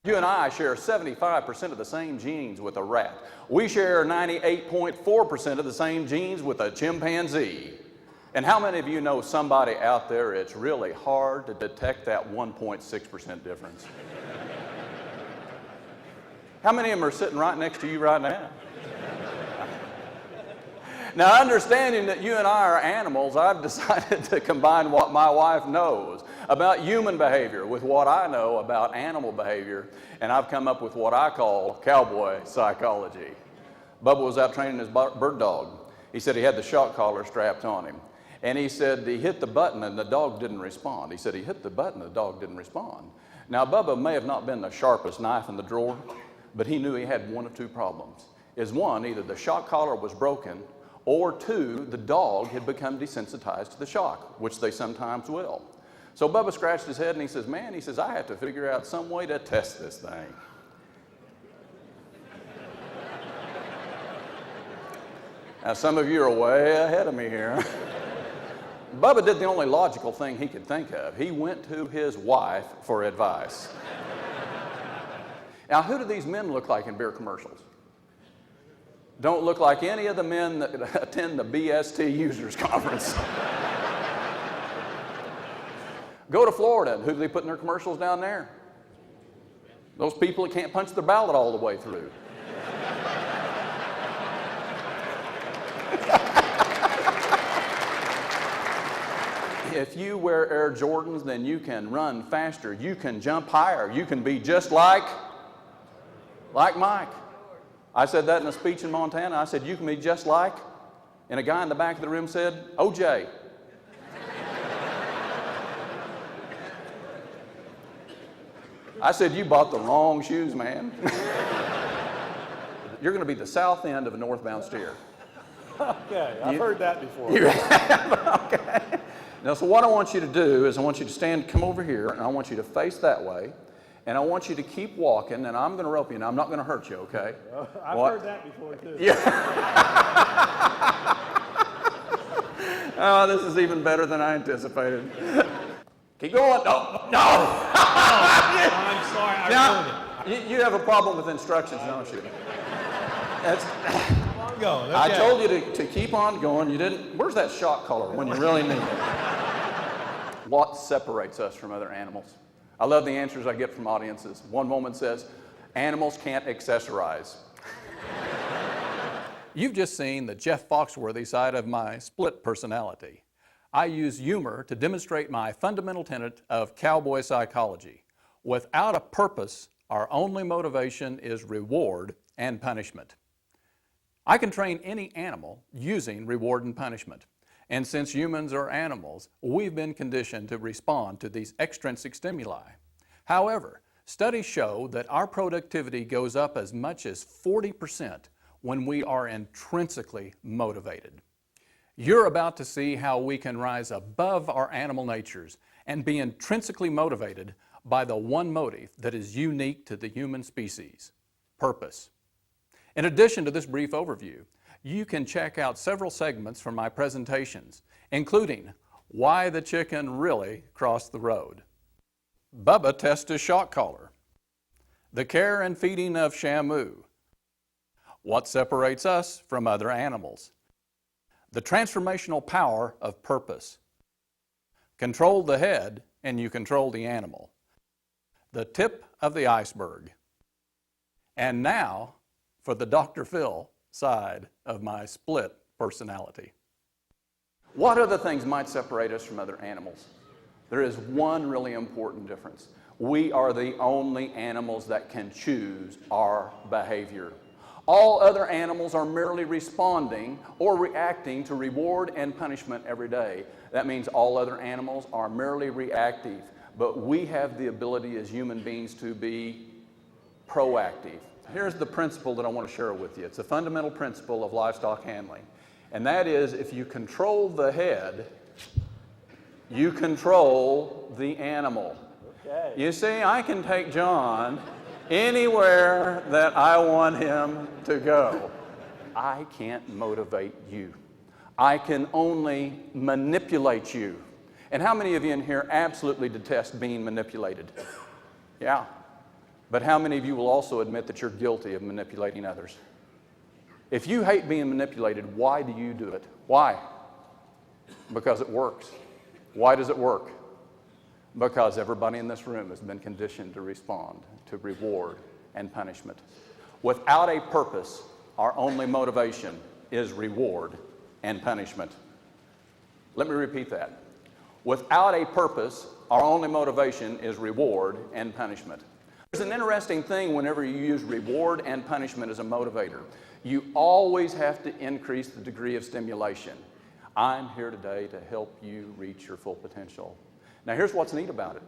You and I share 75% of the same genes with a rat. We share 98.4% of the same genes with a chimpanzee. And how many of you know somebody out there it's really hard to detect that 1.6% difference? How many of them are sitting right next to you right now? Now, understanding that you and I are animals, I've decided to combine what my wife knows about human behavior with what I know about animal behavior, and I've come up with what I call cowboy psychology. Bubba was out training his bird dog. He said he had the shock collar strapped on him, and he said he hit the button and the dog didn't respond. He said he hit the button and the dog didn't respond. Now, Bubba may have not been the sharpest knife in the drawer, but he knew he had one of two problems. Is one, either the shock collar was broken, or two, the dog had become desensitized to the shock, which they sometimes will. So Bubba scratched his head and he says, man, he says, I have to figure out some way to test this thing. Now, some of you are way ahead of me here. Bubba did the only logical thing he could think of. He went to his wife for advice. Now, who do these men look like in beer commercials? Don't look like any of the men that attend the BST Users Conference. Go to Florida, and who do they put in their commercials down there? Those people that can't punch their ballot all the way through. If you wear Air Jordans, then you can run faster, you can jump higher, you can be just like Mike. I said that in a speech in Montana. I said, you can be just like, and a guy in the back of the room said, OJ. I said, you bought the wrong shoes, man. You're going to be the south end of a northbound steer. Okay, I've heard that before. You have? Okay. Now, so what I want you to do is I want you to come over here, and I want you to face that way. And I want you to keep walking, and I'm going to rope you. Now, I'm not going to hurt you, okay? I've heard that before, too. Yeah. Oh, this is even better than I anticipated. Keep going. No. I'm sorry, I ruined it. You have a problem with instructions, don't you? Come on, go. Okay. I told you to keep on going. You didn't. Where's that shock collar when you really need it? What separates us from other animals? I love the answers I get from audiences. One woman says, animals can't accessorize. You've just seen the Jeff Foxworthy side of my split personality. I use humor to demonstrate my fundamental tenet of cowboy psychology. Without a purpose, our only motivation is reward and punishment. I can train any animal using reward and punishment. And since humans are animals, we've been conditioned to respond to these extrinsic stimuli. However, studies show that our productivity goes up as much as 40% when we are intrinsically motivated. You're about to see how we can rise above our animal natures and be intrinsically motivated by the one motive that is unique to the human species: purpose. In addition to this brief overview, you can check out several segments from my presentations, including Why the Chicken Really Crossed the Road, Bubba Tests His Shock Collar, The Care and Feeding of Shamu, What Separates Us from Other Animals, The Transformational Power of Purpose, Control the Head and You Control the Animal, The Tip of the Iceberg, and now for the Dr. Phil side of my split personality. What other things might separate us from other animals? There is one really important difference. We are the only animals that can choose our behavior. All other animals are merely responding or reacting to reward and punishment every day. That means all other animals are merely reactive, but we have the ability as human beings to be proactive. Here's the principle that I want to share with you. It's a fundamental principle of livestock handling. And that is, if you control the head, you control the animal. Okay. You see, I can take John anywhere that I want him to go. I can't motivate you. I can only manipulate you. And how many of you in here absolutely detest being manipulated? Yeah. But how many of you will also admit that you're guilty of manipulating others? If you hate being manipulated, why do you do it? Why? Because it works. Why does it work? Because everybody in this room has been conditioned to respond to reward and punishment. Without a purpose, our only motivation is reward and punishment. Let me repeat that. Without a purpose, our only motivation is reward and punishment. There's an interesting thing whenever you use reward and punishment as a motivator. You always have to increase the degree of stimulation. I'm here today to help you reach your full potential. Now here's what's neat about it.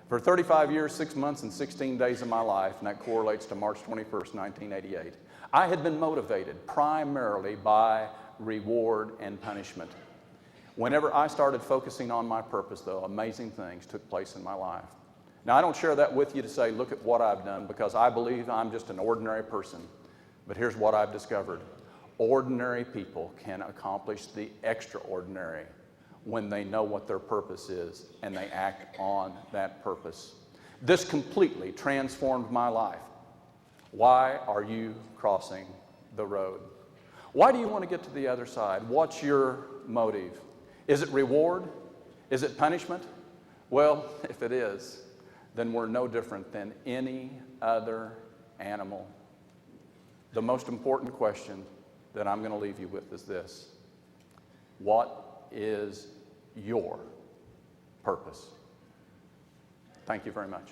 For 35 years, 6 months, and 16 days of my life, and that correlates to March 21st, 1988, I had been motivated primarily by reward and punishment. Whenever I started focusing on my purpose, though, amazing things took place in my life. Now, I don't share that with you to say, look at what I've done, because I believe I'm just an ordinary person. But here's what I've discovered. Ordinary people can accomplish the extraordinary when they know what their purpose is and they act on that purpose. This completely transformed my life. Why are you crossing the road? Why do you want to get to the other side? What's your motive? Is it reward? Is it punishment? Well, if it is, then we're no different than any other animal. The most important question that I'm going to leave you with is this. What is your purpose? Thank you very much.